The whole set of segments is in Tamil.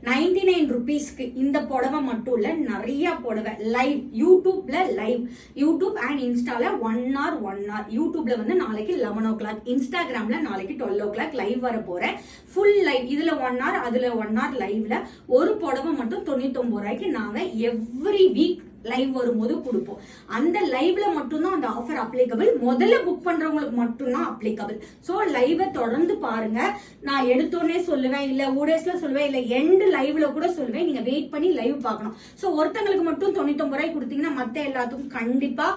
99 rupeesக்கு இந்த புடவை மட்டும் இல்ல, நிறைய புடவை லைவ் யூடியூப்ல யூடியூப் அண்ட் இன்ஸ்டால 1 hour யூடியூப்ல வந்து நாளைக்கு 11 o'clock, இன்ஸ்டாகிராம்ல நாளைக்கு 12 o'clock லைவ் வர போறேன். ஃபுல் லைவ், இதுல 1 hour அதுல 1 hour லைவ்ல ஒரு புடவை மட்டும் 99 ரூபாய்க்கு நாங்க எவ்ரி வீக் லைவ் வரும்போது கொடுப்போம். அந்த லைவ்ல மட்டும்தான் அந்த ஆஃபர் அப்ளிகபிள். முதல்ல புக் பண்றவங்களுக்கு மட்டும்தான் அப்ளிகபிள். சோ லைவை தொடர்ந்து பாருங்க. நான் எடுத்தோடனே சொல்லுவேன், இல்ல ஊடேஸ்ல சொல்லுவேன், இல்ல எண்ட் லைவ்ல கூட சொல்லுவேன், நீங்க வெயிட் பண்ணி லைவ் பார்க்கணும். சோ ஒருத்தங்களுக்கு மட்டும் 99 ரூபாய் கொடுத்தீங்கன்னா மத்த எல்லாத்துக்கும் கண்டிப்பா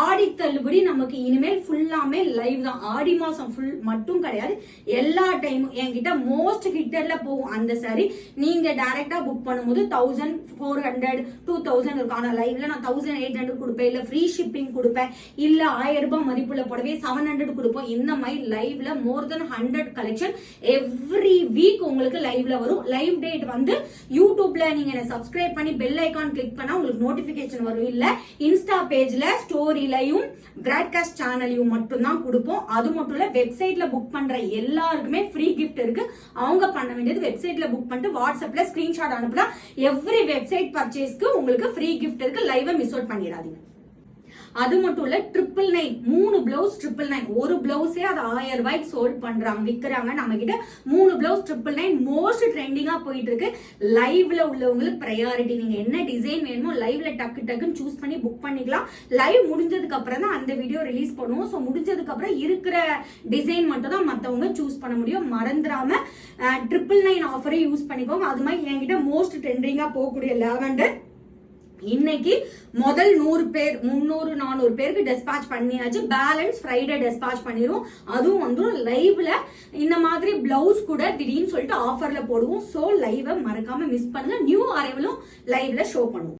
ஆடி தள்ளுபடி. நமக்கு இனிமேல் ஃபுல்லாமே லைவ் தான். ஆடி மாசம் ஃபுல் மட்டும் கிடையாது, எல்லா டைமும் என்கிட்ட மோஸ்ட் ஹிட்டர்ல போகும் அந்த சாரி. நீங்க டைரக்டா புக் பண்ணும்போது 1400 2000 இருக்கும். ஆனா லைவ்ல நான் 1800 கொடுப்பேன், இல்ல ஃப்ரீ ஷிப்பிங் கொடுப்பேன், இல்ல 1000 ரூபாய் மதிப்புள்ள புடவை 700 கொடுப்போம். இந்த மாதிரி லைவ்ல மோர் தென் 100 கலெக்ஷன் எவ்ரி வீக் உங்களுக்கு லைவ்ல வரும். லைவ் டேட் வந்து யூடியூப்ல நீங்க சப்ஸ்கிரைப் பண்ணி பெல் ஐகான் கிளிக் பண்ணா உங்களுக்கு நோட்டிபிகேஷன் வரும். இல்ல இன்ஸ்டா பேஜ்ல ஸ்டோரிலையும் பிராட்காஸ்ட் சேனலையும் மட்டும் தான் கொடுப்போம். அது மட்டும் இல்ல, வெப்சைட்ல புக் பண்ற எல்லாருக்குமே ஃப்ரீ கிஃப்ட் இருக்கு. அவங்க பண்ண வேண்டியது வெப்சைட்ல புக் பண்ணிட்டு வாட்ஸ்அப்ல ஸ்கிரீன்ஷாட் அனுப்புனா எவ்ரி வெப்சைட் பர்ச்சேஸ்க்கு உங்களுக்கு ஃப்ரீ கிஃப்ட் இருக்கு. லைவை மிஸ் அவுட் பண்ணிடாதீங்க. அது மட்டும் இல்ல, 999 3 பிளவுஸ் 999, ஒரு பிளவுஸே அது 1000 ரூபாய்க்கு சோல்ட் பண்றாங்க, விற்கிறாங்க. நம்ம கிட்ட 3 பிளவுஸ் 999 மோஸ்ட் ட்ரெண்டிங்கா போயிட்டு இருக்கு. லைவ்ல உள்ளவங்களுக்கு ப்ரையாரிட்டி. நீங்க என்ன டிசைன் வேணுமோ லைவ்ல டக்குன்னு சூஸ் பண்ணி புக் பண்ணிக்கலாம். லைவ் முடிஞ்சதுக்கு அப்புறம் தான் அந்த வீடியோ ரிலீஸ் பண்ணுவோம். ஸோ முடிஞ்சதுக்கு அப்புறம் இருக்கிற டிசைன் மட்டும் தான் மற்றவங்க சூஸ் பண்ண முடியும். மறந்துடாம 999 ஆஃபரை யூஸ் பண்ணிக்கோங்க. அது மாதிரி என்கிட்ட மோஸ்ட் ட்ரெண்டிங்கா போகக்கூடிய லாவெண்டர் இன்னைக்கு முதல் 100 பேர் 300-400 பேருக்கு டெஸ்பாச் பண்ணியாச்சு. பேலன்ஸ் ஃப்ரைடே டெஸ்பாச் பண்ணிரும். அதுவும் வந்து லைவ்ல இந்த மாதிரி பிளவுஸ் கூட திடீர்னு சொல்லிட்டு ஆஃபர்ல போடுவோம். சோ லைவை மறக்காம மிஸ் பண்ணுங்க. நியூ அரைவலும் லைவ்ல ஷோ பண்ணுவோம்.